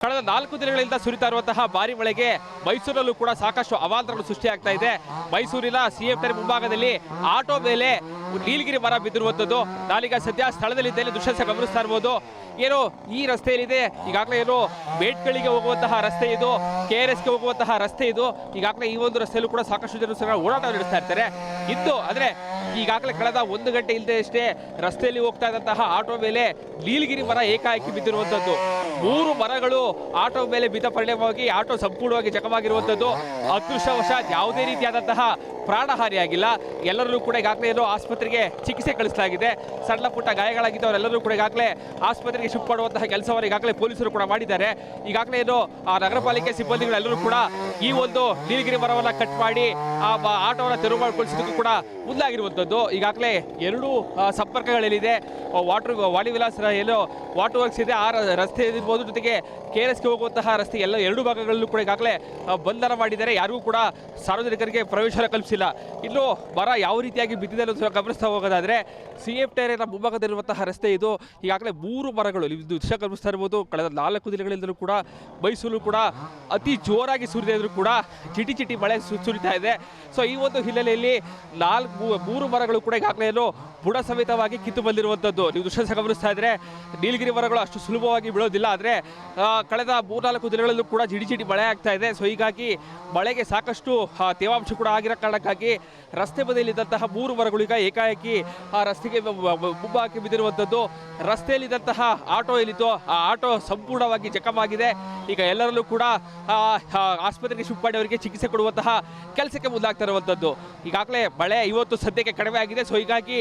ಕಳೆದ 4 ದಿನಗಳಿಂದ ಸುರಿತಾ ಇರುವಂತಹ ಭಾರಿ ಮಳೆಗೆ ಮೈಸೂರಲ್ಲೂ ಕೂಡ ಸಾಕಷ್ಟು ಅವಾಂತರಗಳು ಸೃಷ್ಟಿಯಾಗ್ತಾ ಇದೆ. ಮೈಸೂರಿನ ಸಿಎಫ್ಟರಿ ಮುಂಭಾಗದಲ್ಲಿ ಆಟೋ ಮೇಲೆ ನೀಲಗಿರಿ ಮರ ಬಿದ್ದಿರುವಂತದ್ದು ನಾನೀಗ ಸದ್ಯ ಸ್ಥಳದಲ್ಲಿದ್ದೇನೆ. ದೃಶ್ಯ ಗಮನಿಸ್ತಾ ಇರಬಹುದು. ಏನು ಈ ರಸ್ತೆಯಲ್ಲಿದೆ, ಈಗಾಗಲೇ ಏನು ಬೇಟ್ಗಳಿಗೆ ಹೋಗುವಂತಹ ರಸ್ತೆ ಇದು, KRSಗೆ ಹೋಗುವಂತಹ ರಸ್ತೆ ಇದು. ಈಗಾಗಲೇ ಈ ಒಂದು ರಸ್ತೆಯಲ್ಲೂ ಕೂಡ ಸಾಕಷ್ಟು ಜನರು ಓಡಾಟ ನಡೆಸ್ತಾ ಇರ್ತಾರೆ. ಇದ್ದು ಆದ್ರೆ ಈಗಾಗಲೇ ಕಳೆದ 1 ಗಂಟೆ ಇಲ್ಲದೆ ಅಷ್ಟೇ ರಸ್ತೆಯಲ್ಲಿ ಹೋಗ್ತಾ ಇದ್ದಂತಹ ಆಟೋ ಮೇಲೆ ನೀಲಗಿರಿ ಮರ ಏಕಾಏಕಿ ಬಿದ್ದಿರುವಂತದ್ದು. 3 ಮರಗಳು ಆಟೋ ಮೇಲೆ ಬಿದ್ದ ಪರಿಣಾಮವಾಗಿ ಆಟೋ ಸಂಪೂರ್ಣವಾಗಿ ಜಖಮಾಗಿರುವಂತದ್ದು. ಅದೃಷ್ಟವಶಾತ್ ಯಾವುದೇ ರೀತಿಯಾದಂತಹ ಪ್ರಾಣಹಾನಿಯಾಗಿಲ್ಲ. ಎಲ್ಲರೂ ಕೂಡ ಈಗಾಗಲೇ ಏನೋ ಆಸ್ಪತ್ರೆಗೆ ಚಿಕಿತ್ಸೆ ಕಳಿಸಲಾಗಿದೆ. ಸಣ್ಣ ಪುಟ್ಟ ಗಾಯಗಳಾಗಿದ್ದವರೆಲ್ಲರೂ ಕೂಡ ಈಗಾಗಲೇ ಆಸ್ಪತ್ರೆಗೆ ಶಿಫ್ಟ್ ಮಾಡುವಂತಹ ಕೆಲಸವನ್ನು ಈಗಾಗಲೇ ಪೊಲೀಸರು ಕೂಡ ಮಾಡಿದ್ದಾರೆ. ಈಗಾಗಲೇ ಏನು ಆ ನಗರ ಪಾಲಿಕೆ ಸಿಬ್ಬಂದಿಗಳೆಲ್ಲರೂ ಕೂಡ ಈ ಒಂದು ನೀಲಗಿರಿ ಮರವನ್ನು ಕಟ್ ಮಾಡಿ ಆ ಆಟೋವನ್ನು ತೆರವು ಮಾಡಿಕೊಳ್ಳಿಸೋದಕ್ಕೂ ಕೂಡ ಮುಂದಾಗಿರುವಂಥದ್ದು. ಈಗಾಗಲೇ 2 ಸಂಪರ್ಕಗಳೇನಿದೆ, ವಾಣಿ ವಿಲಾಸ್ ಏನೋ ವಾಟರ್ ವರ್ಕ್ಸ್ ಇದೆ, ಆ ರಸ್ತೆ ಇರ್ಬೋದು, ಜೊತೆಗೆ KRSಗೆ ಹೋಗುವಂತಹ ರಸ್ತೆ ಎಲ್ಲ 2 ಭಾಗಗಳಲ್ಲೂ ಕೂಡ ಈಗಾಗಲೇ ಬಂಧನ ಮಾಡಿದ್ದಾರೆ. ಯಾರಿಗೂ ಕೂಡ ಸಾರ್ವಜನಿಕರಿಗೆ ಪ್ರವೇಶ ಕಲ್ಪಿಸಿಲ್ಲ. ಇನ್ನು ಮರ ಯಾವ ರೀತಿಯಾಗಿ ಬಿದ್ದಿದೆ ಅನ್ನೋದು ಗಮನಿಸ್ತಾ ಹೋಗೋದಾದ್ರೆ ಸಿಎಫ್ಟರಿ ಮುಂಭಾಗದಲ್ಲಿರುವಂತಹ ರಸ್ತೆ ಇದು. ಈಗಾಗಲೇ 3 ಮರಗಳು ದೃಶ್ಯ ಗಮನಿಸ್ತಾ ಇರ್ಬೋದು. ಕಳೆದ 4 ದಿನಗಳಿಂದಲೂ ಕೂಡ ಮೈಸೂರು ಕೂಡ ಅತಿ ಜೋರಾಗಿ ಸುರಿದೇ ಇದ್ರೂ ಕೂಡ ಚಿಟಿ ಮಳೆ ಸುರಿತಾ ಇದೆ. ಸೊ ಈ ಒಂದು ಹಿನ್ನೆಲೆಯಲ್ಲಿ 3 ಮರಗಳು ಕೂಡ ಈಗಾಗಲೇ ಏನು ಬುಡ ಸಮೇತವಾಗಿ ಕಿತ್ತು ಬಂದಿರುವಂಥದ್ದು. ನೀವು ದೃಶ್ಯ ಗಮನಿಸ್ತಾ ಇದ್ರೆ ನೀಲಗಿರಿ ಮರಗಳು ಅಷ್ಟು ಸುಲಭವಾಗಿ ಬೀಳೋದಿಲ್ಲ. ಆದರೆ ಕಳೆದ 3-4 ದಿನಗಳಲ್ಲೂ ಕೂಡ ಜಿಡಿ ಮಳೆ ಆಗ್ತಾ ಇದೆ. ಸೊ ಹೀಗಾಗಿ ಮಳೆಗೆ ಸಾಕಷ್ಟು ತೇವಾಂಶ ಕೂಡ ಆಗಿರೋ ಕಾರಣಕ್ಕಾಗಿ ರಸ್ತೆ ಬದಿಯಲ್ಲಿದ್ದಂತಹ 3 ಮರಗಳು ಈಗ ಏಕಾಏಕಿ ಆ ರಸ್ತೆಗೆ ಮುಂಭಾಗಕ್ಕೆ ಬಿದ್ದಿರುವಂಥದ್ದು. ರಸ್ತೆಯಲ್ಲಿದ್ದಂತಹ ಆಟೋ ಏನಿತ್ತು, ಆ ಆಟೋ ಸಂಪೂರ್ಣವಾಗಿ ಜಖಮಾಗಿದೆ. ಈಗ ಎಲ್ಲರಲ್ಲೂ ಕೂಡ ಆಸ್ಪತ್ರೆಗೆ ಶಿಫ್ಟ್ ಮಾಡಿ ಅವರಿಗೆ ಚಿಕಿತ್ಸೆ ಕೊಡುವಂತಹ ಕೆಲಸಕ್ಕೆ ಮುಂದಾಗ್ತಾ ಇರುವಂಥದ್ದು. ಈಗಾಗಲೇ ಮಳೆ ಇವತ್ತು ಸದ್ಯಕ್ಕೆ ಕಡಿಮೆ ಆಗಿದೆ. ಸೊ ಹೀಗಾಗಿ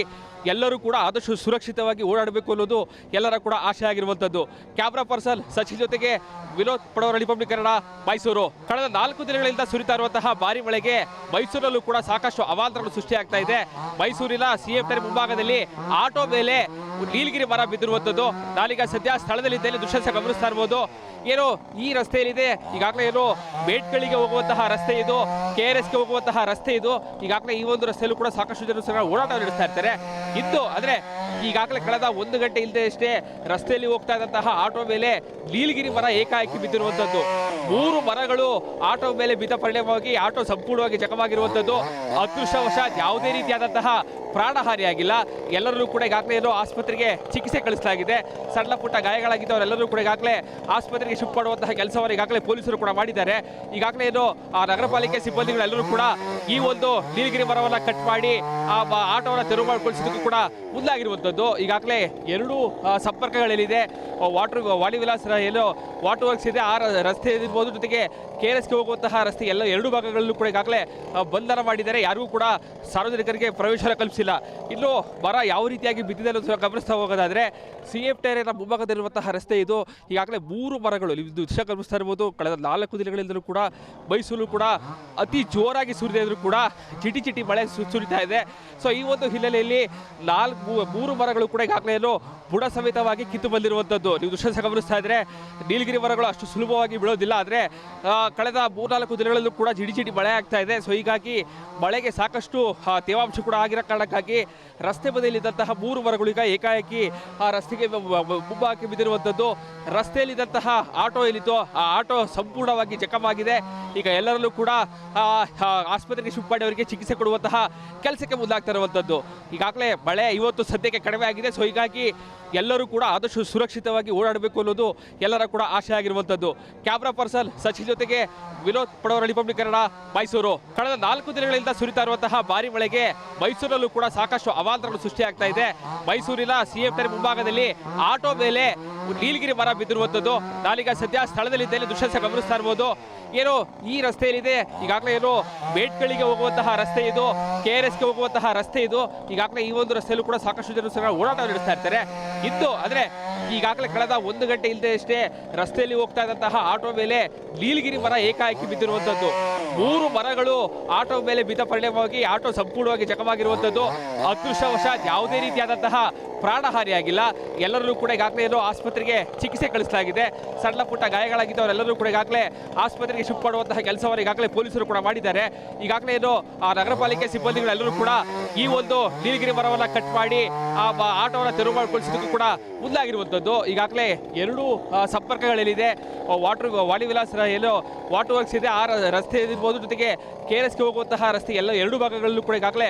ಎಲ್ಲರೂ ಕೂಡ ಆದಷ್ಟು ಸುರಕ್ಷಿತವಾಗಿ ಓಡಾಡಬೇಕು ಅನ್ನೋದು ಎಲ್ಲರ ಕೂಡ ಆಶೆ ಆಗಿರುವಂಥದ್ದು. ಕ್ಯಾಮ್ರಾ ಪರ್ಸನ್ ಸಚಿನ್ ಜೊತೆಗೆ ವಿನೋದ್ ಪಡವರ, ರಿಪಬ್ಲಿಕ್ ಕನ್ನಡ, ಮೈಸೂರು. ಕಳೆದ 4 ದಿನಗಳಿಂದ ಸುರಿತಾ ಇರುವಂತಹ ಭಾರಿ ಮಳೆಗೆ ಮೈಸೂರಲ್ಲೂ ಕೂಡ ಸಾಕಷ್ಟು ಅವಾಂತರಗಳು ಸೃಷ್ಟಿಯಾಗ್ತಾ ಇದೆ. ಮೈಸೂರಿನ ಸಿಎಫ್ಟರಿ ಮುಂಭಾಗದಲ್ಲಿ ಆಟೋ ಮೇಲೆ ನೀಲಗಿರಿ ಮರ ಬಿದ್ದಿರುವಂಥದ್ದು ನಾನೀಗ ಸದ್ಯ ಸ್ಥಳದಲ್ಲಿದ್ದೇನೆ. ದೃಶ್ಯ ಗಮನಿಸ್ತಾ ಇರಬಹುದು. ಏನು ಈ ರಸ್ತೆಯಲ್ಲಿದೆ, ಈಗಾಗಲೇ ಏನು ಬೇಟ್ಗಳಿಗೆ ಹೋಗುವಂತಹ ರಸ್ತೆ ಇದು, KRSಗೆ ಹೋಗುವಂತಹ ರಸ್ತೆ ಇದು. ಈಗಾಗಲೇ ಈ ಒಂದು ರಸ್ತೆಯಲ್ಲೂ ಕೂಡ ಸಾಕಷ್ಟು ಜನರು ಓಡಾಟ ನಡೆಸ್ತಾ ಇರ್ತಾರೆ. ಇದ್ದು ಆದ್ರೆ ಈಗಾಗಲೇ ಕಳೆದ 1 ಗಂಟೆ ಇಲ್ಲದೆ ಅಷ್ಟೇ ರಸ್ತೆಯಲ್ಲಿ ಹೋಗ್ತಾ ಇದ್ದಂತಹ ಆಟೋ ಮೇಲೆ ನೀಲಗಿರಿ ಮರ ಏಕಾಏಕಿ ಬಿದ್ದಿರುವಂತದ್ದು. 3 ಮರಗಳು ಆಟೋ ಮೇಲೆ ಬಿದ್ದ ಪರಿಣಾಮವಾಗಿ ಆಟೋ ಸಂಪೂರ್ಣವಾಗಿ ಜಖಮಾಗಿರುವಂತದ್ದು. ಅದೃಷ್ಟವಶಾತ್ ಯಾವುದೇ ರೀತಿಯಾದಂತಹ ಪ್ರಾಣಹಾನಿಯಾಗಿಲ್ಲ. ಎಲ್ಲರೂ ಕೂಡ ಈಗಾಗಲೇ ಏನೋ ಆಸ್ಪತ್ರೆಗೆ ಚಿಕಿತ್ಸೆ ಕಳಿಸಲಾಗಿದೆ. ಸಣ್ಣ ಪುಟ್ಟ ಗಾಯಗಳಾಗಿದ್ದವರೆಲ್ಲರೂ ಕೂಡ ಈಗಾಗಲೇ ಆಸ್ಪತ್ರೆಗೆ ಶಿಫ್ಟ್ ಮಾಡುವಂತಹ ಕೆಲಸವನ್ನು ಈಗಾಗಲೇ ಪೊಲೀಸರು ಕೂಡ ಮಾಡಿದ್ದಾರೆ. ಈಗಾಗಲೇ ಏನು ಆ ನಗರ ಪಾಲಿಕೆ ಸಿಬ್ಬಂದಿಗಳೆಲ್ಲರೂ ಕೂಡ ಈ ಒಂದು ನೀಲಗಿರಿ ಮರವನ್ನು ಕಟ್ ಮಾಡಿ ಆ ಆಟೋವನ್ನು ತೆರವು ಮಾಡಿಕೊಳ್ಳಿಸೋದಕ್ಕೂ ಕೂಡ ಮುಂದಾಗಿರುವಂಥದ್ದು. ಈಗಾಗಲೇ 2 ಸಂಪರ್ಕಗಳೇನಿದೆ, ವಾಣಿ ವಿಲಾಸ್ ಏನೋ ವಾಟರ್ ವರ್ಕ್ಸ್ ಇದೆ, ಆ ರಸ್ತೆ ಇರ್ಬೋದು, ಜೊತೆಗೆ KRSಗೆ ಹೋಗುವಂತಹ ರಸ್ತೆ ಎಲ್ಲ 2 ಭಾಗಗಳಲ್ಲೂ ಕೂಡ ಈಗಾಗಲೇ ಬಂಧನ ಮಾಡಿದ್ದಾರೆ. ಯಾರಿಗೂ ಕೂಡ ಸಾರ್ವಜನಿಕರಿಗೆ ಪ್ರವೇಶ ಕಲ್ಪಿಸಿಲ್ಲ. ಇನ್ನು ಮರ ಯಾವ ರೀತಿಯಾಗಿ ಬಿದ್ದಿದೆ ಅನ್ನೋದು ಗಮನಿಸ್ತಾ ಹೋಗೋದಾದ್ರೆ ಸಿಎಫ್ಟರಿ ಮುಂಭಾಗದಲ್ಲಿರುವಂತಹ ರಸ್ತೆ ಇದು. ಈಗಾಗಲೇ 3 ಮರಗಳು ದೃಶ್ಯ ಗಮನಿಸ್ತಾ ಇರಬಹುದು. ಕಳೆದ 4 ದಿನಗಳಿಂದಲೂ ಕೂಡ ಮೈಸೂರು ಕೂಡ ಅತಿ ಜೋರಾಗಿ ಸುರಿದೇ ಇದ್ರೂ ಕೂಡ ಚಿಟಿ ಮಳೆ ಸುರಿತಾ ಇದೆ. ಸೊ ಈ ಒಂದು ಹಿನ್ನೆಲೆಯಲ್ಲಿ 3 ಮರಗಳು ಕೂಡ ಈಗಾಗಲೇ ಏನು ಬುಡ ಸಮೇತವಾಗಿ ಕಿತ್ತು ಬಂದಿರುವಂಥದ್ದು. ನೀವು ದೃಶ್ಯ ಗಮನಿಸ್ತಾ ಇದ್ರೆ ನೀಲಗಿರಿ ಮರಗಳು ಅಷ್ಟು ಸುಲಭವಾಗಿ ಬೀಳೋದಿಲ್ಲ. ಆದರೆ ಕಳೆದ 3-4 ದಿನಗಳಲ್ಲೂ ಕೂಡ ಜಿಡಿ ಮಳೆ ಆಗ್ತಾ ಇದೆ. ಸೊ ಹೀಗಾಗಿ ಮಳೆಗೆ ಸಾಕಷ್ಟು ತೇವಾಂಶ ಕೂಡ ಆಗಿರೋ ಕಾರಣಕ್ಕಾಗಿ ರಸ್ತೆ ಬದಿಯಲ್ಲಿದ್ದಂತಹ 3 ಮರಗಳು ಈಗ ಏಕಾಏಕಿ ಆ ರಸ್ತೆಗೆ ಮುಂಭಾಗಕ್ಕೆ ಬಿದ್ದಿರುವಂಥದ್ದು. ರಸ್ತೆಯಲ್ಲಿದ್ದಂತಹ ಆಟೋ ಏನಿತ್ತು, ಆ ಆಟೋ ಸಂಪೂರ್ಣವಾಗಿ ಜಖಮಾಗಿದೆ. ಈಗ ಎಲ್ಲರಲ್ಲೂ ಕೂಡ ಆಸ್ಪತ್ರೆಗೆ ಶಿಫ್ಟ್ ಮಾಡಿ ಅವರಿಗೆ ಚಿಕಿತ್ಸೆ ಕೊಡುವಂತಹ ಕೆಲಸಕ್ಕೆ ಮುಂದಾಗ್ತಾ ಇರುವಂಥದ್ದು. ಈಗಾಗಲೇ ಮಳೆ ಇವತ್ತು ಸದ್ಯಕ್ಕೆ ಕಡಿಮೆ ಆಗಿದೆ. ಸೊ ಹೀಗಾಗಿ ಎಲ್ಲರೂ ಕೂಡ ಆದಷ್ಟು ಸುರಕ್ಷಿತವಾಗಿ ಓಡಾಡಬೇಕು ಅನ್ನೋದು ಎಲ್ಲರ ಕೂಡ ಆಶೆ ಆಗಿರುವಂಥದ್ದು. ಕ್ಯಾಮ್ರಾ ಪರ್ಸನ್ ಸಚಿನ್ ಜೊತೆಗೆ ವಿನೋದ್ ಪಡವರ, ರಿಪಬ್ಲಿಕ್ ಕನ್ನಡ, ಮೈಸೂರು. ಕಳೆದ 4 ದಿನಗಳಿಂದ ಸುರಿತಾ ಇರುವಂತಹ ಭಾರಿ ಮಳೆಗೆ ಮೈಸೂರಲ್ಲೂ ಕೂಡ ಸಾಕಷ್ಟು ಅವಾಂತರಗಳು ಸೃಷ್ಟಿಯಾಗ್ತಾ ಇದೆ. ಮೈಸೂರಿನ ಸಿಎಫ್ಟರಿ ಮುಂಭಾಗದಲ್ಲಿ ಆಟೋ ಮೇಲೆ ನೀಲಗಿರಿ ಮರ ಬಿದ್ದಿರುವಂಥದ್ದು ನಾನೀಗ ಸದ್ಯ ಸ್ಥಳದಲ್ಲಿದ್ದೇನೆ. ದೃಶ್ಯ ಗಮನಿಸ್ತಾ ಇರಬಹುದು. ಏನು ಈ ರಸ್ತೆಯಲ್ಲಿದೆ, ಈಗಾಗಲೇ ಏನು ಬೇಟ್ಗಳಿಗೆ ಹೋಗುವಂತಹ ರಸ್ತೆ ಇದು, KRSಗೆ ಹೋಗುವಂತಹ ರಸ್ತೆ ಇದು. ಈಗಾಗಲೇ ಈ ಒಂದು ರಸ್ತೆಯಲ್ಲೂ ಕೂಡ ಸಾಕಷ್ಟು ಜನರು ಓಡಾಟ ನಡೆಸ್ತಾ ಇರ್ತಾರೆ. ಇದ್ದು ಆದ್ರೆ ಈಗಾಗಲೇ ಕಳೆದ 1 ಗಂಟೆ ಇಲ್ಲದೆ ಅಷ್ಟೇ ರಸ್ತೆಯಲ್ಲಿ ಹೋಗ್ತಾ ಇದ್ದಂತಹ ಆಟೋ ಮೇಲೆ ನೀಲಗಿರಿ ಮರ ಏಕಾಏಕಿ ಬಿದ್ದಿರುವಂಥದ್ದು. 3 ಮರಗಳು ಆಟೋ ಮೇಲೆ ಬಿದ್ದ ಪರಿಣಾಮವಾಗಿ ಆಟೋ ಸಂಪೂರ್ಣವಾಗಿ ಜಖಮಾಗಿರುವಂಥದ್ದು. ಅದೃಷ್ಟವಶಾತ್ ಯಾವುದೇ ರೀತಿಯಾದಂತಹ ಪ್ರಾಣಹಾನಿಯಾಗಿಲ್ಲ. ಎಲ್ಲರೂ ಕೂಡ ಈಗಾಗಲೇ ಏನೋ ಆಸ್ಪತ್ರೆಗೆ ಚಿಕಿತ್ಸೆ ಕಳಿಸಲಾಗಿದೆ. ಸಣ್ಣ ಪುಟ್ಟ ಗಾಯಗಳಾಗಿದ್ದು ಅವರೆಲ್ಲರೂ ಕೂಡ ಈಗಾಗಲೇ ಆಸ್ಪತ್ರೆಗೆ ಶಿಫ್ಟ್ ಮಾಡುವಂತಹ ಕೆಲಸವನ್ನು ಈಗಾಗಲೇ ಪೊಲೀಸರು ಕೂಡ ಮಾಡಿದ್ದಾರೆ. ಈಗಾಗಲೇ ಏನು ನಗರ ಪಾಲಿಕೆ ಸಿಬ್ಬಂದಿಗಳೆಲ್ಲರೂ ಕೂಡ ಈ ಒಂದು ನೀಲಗಿರಿ ಮರವನ್ನು ಕಟ್ ಮಾಡಿ ಆ ಆಟೋವನ್ನು ತೆರವು ಮಾಡಿಕೊಳ್ಳಿಸೋದಕ್ಕೂ ಕೂಡ ಮುಂದಾಗಿರುವಂಥದ್ದು. ಈಗಾಗಲೇ ಎರಡು ಸಂಪರ್ಕಗಳಲ್ಲಿದೆ. ವಾಣಿ ವಿಲಾಸ್ ಏನು ವಾಟರ್ ವರ್ಕ್ಸ್ ಇದೆ ಆ ರಸ್ತೆ ಇರ್ಬೋದು, ಜೊತೆಗೆ KRSಗೆ ಹೋಗುವಂತಹ ರಸ್ತೆ ಎರಡು ಭಾಗಗಳಲ್ಲೂ ಕೂಡ ಈಗಾಗಲೇ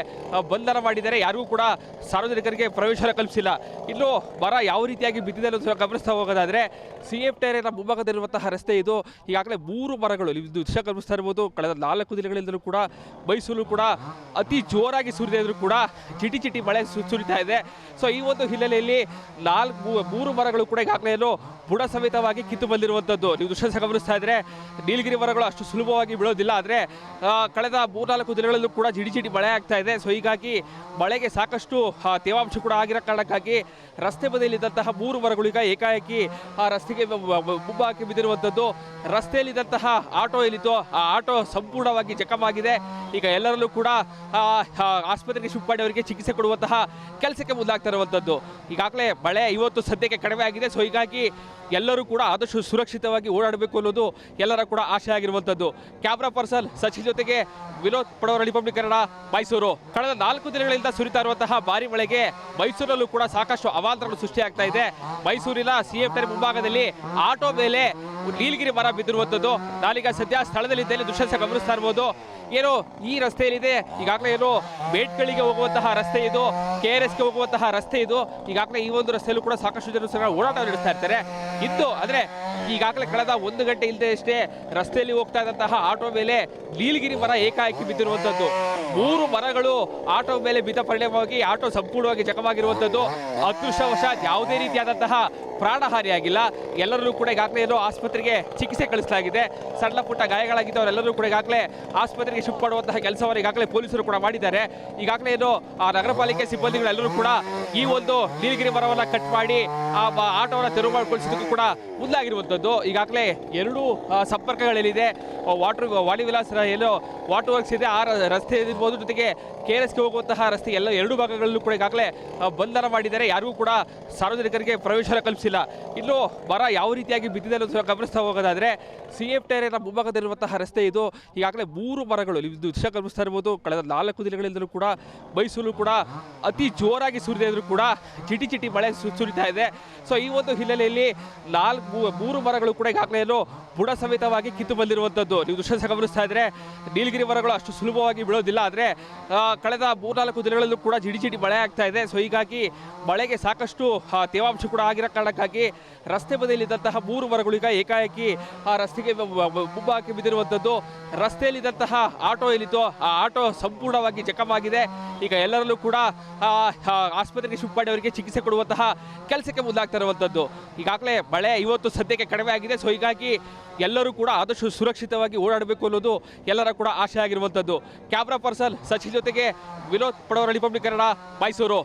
ಬಂಧನ ಮಾಡಿದ್ದಾರೆ. ಯಾರಿಗೂ ಕೂಡ ಸಾರ್ವಜನಿಕರಿಗೆ ಪ್ರವೇಶ ಕಲ್ಪಿಸಿಲ್ಲ. ಇನ್ನು ಮರ ಯಾವ ರೀತಿಯಾಗಿ ಬಿದ್ದಿದೆ ಅನ್ನೋದು ಗಮನಿಸ್ತಾ ಹೋಗೋದಾದ್ರೆ CF ಟೈರಿನ ಮುಂಭಾಗದಲ್ಲಿರುವಂತಹ ರಸ್ತೆ ಇದು. ಈಗಾಗಲೇ 3 ಮರಗಳು ಇದು ದೃಶ್ಯ ಗಮನಿಸ್ತಾ ಇರ್ಬೋದು. ಕಳೆದ 4 ದಿನಗಳಿಂದಲೂ ಕೂಡ ಮೈಸೂರು ಕೂಡ ಅತಿ ಜೋರಾಗಿ ಸುರಿದಿದ್ರು ಕೂಡ ಚಿಟಿ ಮಳೆ ಸುರಿತಾ ಇದೆ. ಸೊ ಈ ಒಂದು ಹಿನ್ನೆಲೆಯಲ್ಲಿ 3 ಮರಗಳು ಕೂಡ ಈಗಾಗಲೇ ಬುಡ ಸಮೇತವಾಗಿ ಕಿತ್ತು ಬಂದಿರುವಂಥದ್ದು ನೀವು ದೃಶ್ಯ ಗಮನಿಸ್ತಾ ಇದ್ರೆ. ನೀಲಗಿರಿ ಮರಗಳು ಅಷ್ಟು ಸುಲಭವಾಗಿ ಬೀಳೋದಿಲ್ಲ, ಆದರೆ ಕಳೆದ 3-4 ದಿನಗಳಲ್ಲೂ ಕೂಡ ಜಿಡಿ ಮಳೆ ಆಗ್ತಾ ಇದೆ. ಸೊ ಹೀಗಾಗಿ ಮಳೆಗೆ ಸಾಕಷ್ಟು ತೇವಾಂಶ ಕೂಡ ಆಗಿರೋ ಕಾರಣಕ್ಕಾಗಿ ರಸ್ತೆ ಬದಿಯಲ್ಲಿದ್ದಂತಹ 3 ಮರಗಳು ಈಗ ಏಕಾಏಕಿ ಆ ರಸ್ತೆಗೆ ಮುಬ್ಬಾಕಿ ಬಿದ್ದಿರುವಂಥದ್ದು. ರಸ್ತೆಯಲ್ಲಿದ್ದಂತಹ ಆಟೋ ಏನಿತ್ತು ಆ ಆಟೋ ಸಂಪೂರ್ಣವಾಗಿ ಜಖಮಾಗಿದೆ. ಈಗ ಎಲ್ಲರಲ್ಲೂ ಕೂಡ ಆಸ್ಪತ್ರೆಗೆ ಶಿಫ್ಟ್ ಮಾಡಿ ಅವರಿಗೆ ಚಿಕಿತ್ಸೆ ಕೊಡುವಂತಹ ಕೆಲಸಕ್ಕೆ ಮುಂದಾಗ್ತಾ ಇರುವಂಥದ್ದು. ಈಗಾಗಲೇ ಮಳೆ ಇವತ್ತು ಸದ್ಯಕ್ಕೆ ಕಡಿಮೆ ಆಗಿದೆ. ಸೊ ಹೀಗಾಗಿ ಎಲ್ಲರೂ ಕೂಡ ಆದಷ್ಟು ಸುರಕ್ಷಿತವಾಗಿ ಓಡಾಡಬೇಕು ಅನ್ನೋದು ಎಲ್ಲರ ಕೂಡ ಆಶೆ ಆಗಿರುವಂಥದ್ದು. ಕ್ಯಾಮ್ರಾ ಪರ್ಸನ್ ಸಚಿನ್ ಜೊತೆಗೆ ವಿನೋದ್ ಪಡವರ, ರಿಪಬ್ಲಿಕ್ ಕನ್ನಡ, ಮೈಸೂರು. ಕಳೆದ 4 ದಿನಗಳಿಂದ ಸುರಿತಾ ಇರುವಂತಹ ಭಾರಿ ಮಳೆಗೆ ಮೈಸೂರಲ್ಲೂ ಕೂಡ ಸಾಕಷ್ಟು ಅವಾಂತರಗಳು ಸೃಷ್ಟಿಯಾಗ್ತಾ ಇದೆ. ಮೈಸೂರಿನ CF ಟೈರ್ ಮುಂಭಾಗದಲ್ಲಿ ಆಟೋ ಮೇಲೆ ನೀಲಗಿರಿ ಮರ ಬಿದ್ದಿರುವಂಥದ್ದು. ನಾನೀಗ ಸದ್ಯ ಸ್ಥಳದಲ್ಲಿದ್ದೇನೆ, ದೃಶ್ಯ ಗಮನಿಸ್ತಾ ಇರ್ಬೋದು. ಏನು ಈ ರಸ್ತೆಯಲ್ಲಿದೆ ಈಗಾಗಲೇ ಏನು ಬೇಟ್ಗಳಿಗೆ ಹೋಗುವಂತಹ ರಸ್ತೆ ಇದು, KRSಗೆ ಹೋಗುವಂತಹ ರಸ್ತೆ ಇದು. ಈಗಾಗಲೇ ಈ ಒಂದು ರಸ್ತೆಯಲ್ಲೂ ಕೂಡ ಸಾಕಷ್ಟು ಜನರು ಓಡಾಟ ನಡೆಸ್ತಾ ಇರ್ತಾರೆ. ಇದ್ದು ಆದರೆ ಈಗಾಗಲೇ ಕಳೆದ 1 ಗಂಟೆ ಇಲ್ಲದೆ ಅಷ್ಟೇ ರಸ್ತೆಯಲ್ಲಿ ಹೋಗ್ತಾ ಇದ್ದಂತಹ ಆಟೋ ಮೇಲೆ ನೀಲಗಿರಿ ಮರ ಏಕಾಏಕಿ ಬಿದ್ದಿರುವಂಥದ್ದು. 3 ಮರಗಳು ಆಟೋ ಮೇಲೆ ಬಿದ್ದ ಪರಿಣಾಮವಾಗಿ ಆಟೋ ಸಂಪೂರ್ಣವಾಗಿ ಜಖಮಾಗಿರುವಂಥದ್ದು. ಅದೃಷ್ಟವಶಾತ್ ಯಾವುದೇ ರೀತಿಯಾದಂತಹ ಪ್ರಾಣಹಾನಿಯಾಗಿಲ್ಲ. ಎಲ್ಲರೂ ಕೂಡ ಈಗಾಗಲೇ ಏನೋ ಆಸ್ಪತ್ರೆಗೆ ಚಿಕಿತ್ಸೆ ಕಳಿಸಲಾಗಿದೆ. ಸಣ್ಣ ಪುಟ್ಟ ಗಾಯಗಳಾಗಿದ್ದು ಅವರೆಲ್ಲರೂ ಕೂಡ ಈಗಾಗಲೇ ಆಸ್ಪತ್ರೆಗೆ ಶಿಫ್ಟ್ ಮಾಡುವಂತಹ ಕೆಲಸವನ್ನು ಈಗಾಗಲೇ ಪೊಲೀಸರು ಕೂಡ ಮಾಡಿದ್ದಾರೆ. ಈಗಾಗಲೇ ಏನು ನಗರ ಪಾಲಿಕೆ ಸಿಬ್ಬಂದಿಗಳೆಲ್ಲರೂ ಕೂಡ ಈ ಒಂದು ನೀಲಗಿರಿ ಮರವನ್ನು ಕಟ್ ಮಾಡಿ ಆ ಆಟೋವನ್ನು ತೆರವು ಮಾಡಿಕೊಳ್ಳಿಸೋದಕ್ಕೂ ಕೂಡ ಮುಂದಾಗಿರುವಂಥದ್ದು. ಈಗಾಗಲೇ ಎರಡು ಸಂಪರ್ಕಗಳಲ್ಲಿದೆ. ವಾಣಿ ವಿಲಾಸ್ ಏನು ವಾಟರ್ ವರ್ಕ್ಸ್ ಇದೆ ಆ ರಸ್ತೆ ಇರ್ಬೋದು, ಜೊತೆಗೆ KRSಗೆ ಹೋಗುವಂತಹ ರಸ್ತೆ ಎರಡು ಭಾಗಗಳಲ್ಲೂ ಕೂಡ ಈಗಾಗಲೇ ಬಂಧನ ಮಾಡಿದ್ದಾರೆ. ಯಾರಿಗೂ ಕೂಡ ಸಾರ್ವಜನಿಕರಿಗೆ ಪ್ರವೇಶ ಕಲ್ಪಿಸಿಲ್ಲ. ಇನ್ನು ಮರ ಯಾವ ರೀತಿಯಾಗಿ ಬಿದ್ದಿದೆ ಅನ್ನೋದು ಗಮನಿಸ್ತಾ ಹೋಗೋದಾದ್ರೆ CF ಟೈರಿನ ಮುಂಭಾಗದಲ್ಲಿರುವಂತಹ ರಸ್ತೆ ಇದು. ಈಗಾಗಲೇ 3 ಮರಗಳು ಇದು ದೃಶ್ಯ ಗಮನಿಸ್ತಾ ಇರ್ಬೋದು. ಕಳೆದ 4 ದಿನಗಳಿಂದಲೂ ಕೂಡ ಮೈಸೂರು ಕೂಡ ಅತಿ ಜೋರಾಗಿ ಸುರಿದಿದ್ರು ಕೂಡ ಚಿಟಿ ಮಳೆ ಸುರಿತಾ ಇದೆ. ಸೊ ಈ ಒಂದು ಹಿನ್ನೆಲೆಯಲ್ಲಿ 3 ಮರಗಳು ಕೂಡ ಈಗಾಗಲೇ ಬುಡ ಸಮೇತವಾಗಿ ಕಿತ್ತು ಬಂದಿರುವಂಥದ್ದು ನೀವು ದೃಶ್ಯ ಗಮನಿಸ್ತಾ ಇದ್ರೆ. ನೀಲಗಿರಿ ಮರಗಳು ಅಷ್ಟು ಸುಲಭವಾಗಿ ಬೀಳೋದಿಲ್ಲ, ಆದರೆ ಕಳೆದ 3-4 ದಿನಗಳಲ್ಲೂ ಕೂಡ ಜಿಡಿ ಮಳೆ ಆಗ್ತಾ ಇದೆ. ಸೊ ಹೀಗಾಗಿ ಮಳೆಗೆ ಸಾಕಷ್ಟು ತೇವಾಂಶ ಕೂಡ ಆಗಿರೋ ಕಾರಣಕ್ಕಾಗಿ ರಸ್ತೆ ಬದಿಯಲ್ಲಿದ್ದಂತಹ 3 ಮರಗಳು ಈಗ ಏಕಾಏಕಿ ಆ ರಸ್ತೆಗೆ ಮುಬ್ಬಾಕಿ ಬಿದ್ದಿರುವಂಥದ್ದು. ರಸ್ತೆಯಲ್ಲಿದ್ದಂತಹ ಆಟೋ ಏನಿತ್ತು ಆ ಆಟೋ ಸಂಪೂರ್ಣವಾಗಿ ಜಖಮಾಗಿದೆ. ಈಗ ಎಲ್ಲರಲ್ಲೂ ಕೂಡ ಆಸ್ಪತ್ರೆಗೆ ಶಿಫ್ಟ್ ಮಾಡಿ ಅವರಿಗೆ ಚಿಕಿತ್ಸೆ ಕೊಡುವಂತಹ ಕೆಲಸಕ್ಕೆ ಮುಂದಾಗ್ತಾ ಇರುವಂಥದ್ದು. ಈಗಾಗಲೇ ಮಳೆ ಇವತ್ತು ಸದ್ಯಕ್ಕೆ ಕಡಿಮೆ ಆಗಿದೆ. ಸೊ ಹೀಗಾಗಿ ಎಲ್ಲರೂ ಕೂಡ ಆದಷ್ಟು ಸುರಕ್ಷಿತವಾಗಿ ಓಡಾಡಬೇಕು ಅನ್ನೋದು ಎಲ್ಲರ ಕೂಡ ಆಶೆ ಆಗಿರುವಂಥದ್ದು. ಕ್ಯಾಮ್ರಾ ಪರ್ಸನ್ ಸಚಿನ್ ಜೊತೆಗೆ ವಿನೋದ್ ಪಡವರ, ರಿಪಬ್ಲಿಕ್ ಕನ್ನಡ, ಮೈಸೂರು.